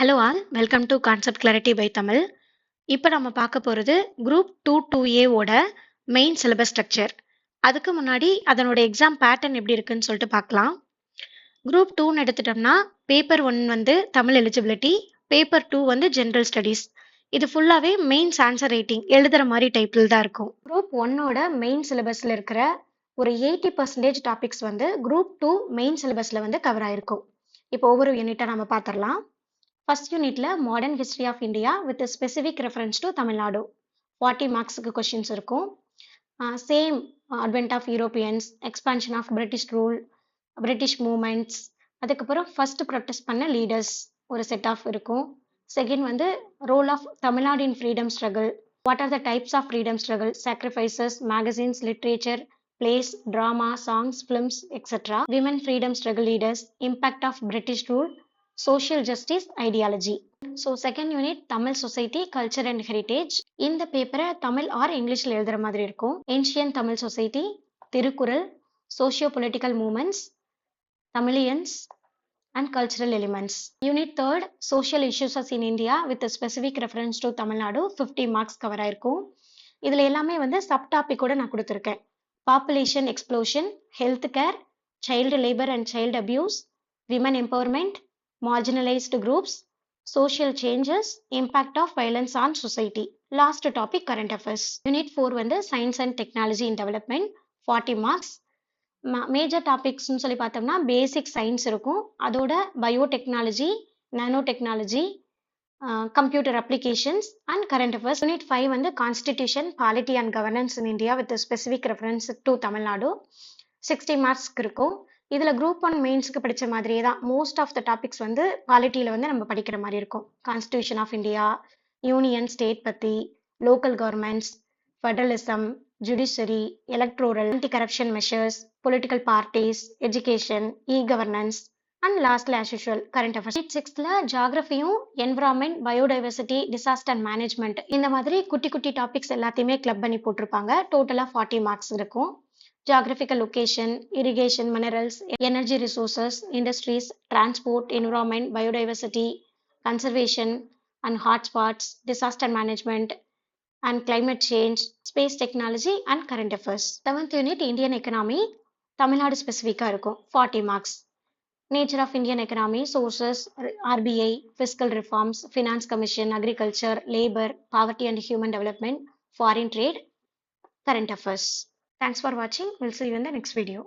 Hello all, welcome to concept clarity by Tamil. இப்போ நம்ம பார்க்க போகிறது குரூப் 2 ஓட மெயின் சிலபஸ் ஸ்ட்ரக்சர். அதுக்கு முன்னாடி அதனோட எக்ஸாம் பேட்டர்ன் எப்படி இருக்குன்னு சொல்லிட்டு பார்க்கலாம். குரூப் 2ன்னு எடுத்துட்டோம்னா பேப்பர் 1 வந்து தமிழ் எலிஜிபிலிட்டி, பேப்பர் 2 வந்து ஜென்ரல் ஸ்டடீஸ். இது ஃபுல்லாகவே மெயின்ஸ் ஆன்சர் ரைட்டிங் எழுதுகிற மாதிரி டைப்பில் தான் இருக்கும். குரூப் 1ஓட மெயின் சிலபஸில் இருக்கிற ஒரு 80% டாபிக்ஸ் வந்து குரூப் 2 மெயின் சிலபஸில் வந்து கவர் ஆயிருக்கும். இப்போ ஒவ்வொரு யூனிட்டாக நம்ம பார்த்துடலாம். ஃபர்ஸ்ட் யூனிட்ல modern history of India with specific reference to Tamil Nadu 40 மார்க்ஸுக்கு கொஷின்ஸ் இருக்கும். Same advent of Europeans, expansion of British rule, British movements, அதுக்கப்புறம் ஃபர்ஸ்ட் ப்ரொட்டஸ்ட் பண்ண லீடர்ஸ் ஒரு செட் ஆஃப் இருக்கும். செகண்ட் வந்து role of Tamil Nadu in freedom struggle, what are the types of freedom struggle, sacrifices, magazines, literature, plays, drama, songs, films, etc. Women freedom struggle leaders, impact of British rule, social justice ideology. So second unit Tamil society, culture and heritage. இந்த பேப்பரை Tamil R இங்கிலீஷில் எழுதுகிற மாதிரி இருக்கும். Ancient Tamil society, Thirukkural, socio political moments, Tamilians and cultural elements. Unit third social issues in India with a specific reference to Tamil Nadu 50 marks cover ஆயிருக்கும். இதில் எல்லாமே வந்து சப் டாபிக்கோட நான் கொடுத்துருக்கேன். Population explosion, health care, child labour and child abuse, women empowerment, marginalized groups, social changes, impact of violence on society. Last topic current affairs. Unit 4 வந்து science and technology in development 40 marks. Major டாபிக்ஸ்னு சொல்லி பார்த்தோம்னா basic science இருக்கும், அதோட biotechnology, nano technology, computer applications and current affairs. Unit 5 வந்து constitution, polity and governance in India with specific reference to Tamil Nadu 60 மார்க்ஸ்க்கு இருக்கும். இதில் group 1 மெயின்ஸுக்கு படித்த மாதிரியே தான் மோஸ்ட் ஆஃப் த டாபிக்ஸ் வந்து பாலிட்டியில் வந்து நம்ம படிக்கிற மாதிரி இருக்கும். Constitution of India, union state பற்றி, local governments, federalism, judiciary, electoral, anti corruption measures, political parties, education, governance and லாஸ்ட்ல as usual current affairs. 6th ஜியாகிரபியும், என்விரான்மெண்ட், பயோடைவர்சிட்டி, டிசாஸ்டர் மேனேஜ்மெண்ட், இந்த மாதிரி குட்டி குட்டி டாபிக்ஸ் எல்லாத்தையுமே கிளப் பண்ணி போட்டிருப்பாங்க. டோட்டலாக 40 மார்க்ஸ் இருக்கும். Geographical location, irrigation, minerals, energy resources, industries, transport, environment, biodiversity, conservation and hotspots, disaster management and climate change, space technology and current affairs. 7th unit Indian economy, Tamil Nadu ஸ்பெசிஃபிக்காக இருக்கும் 40 marks. Nature of Indian economy, sources, RBI, fiscal reforms, finance commission, agriculture, labour, poverty and human development, foreign trade, current affairs. Thanks for வாட்சிங். Will see you in the next video.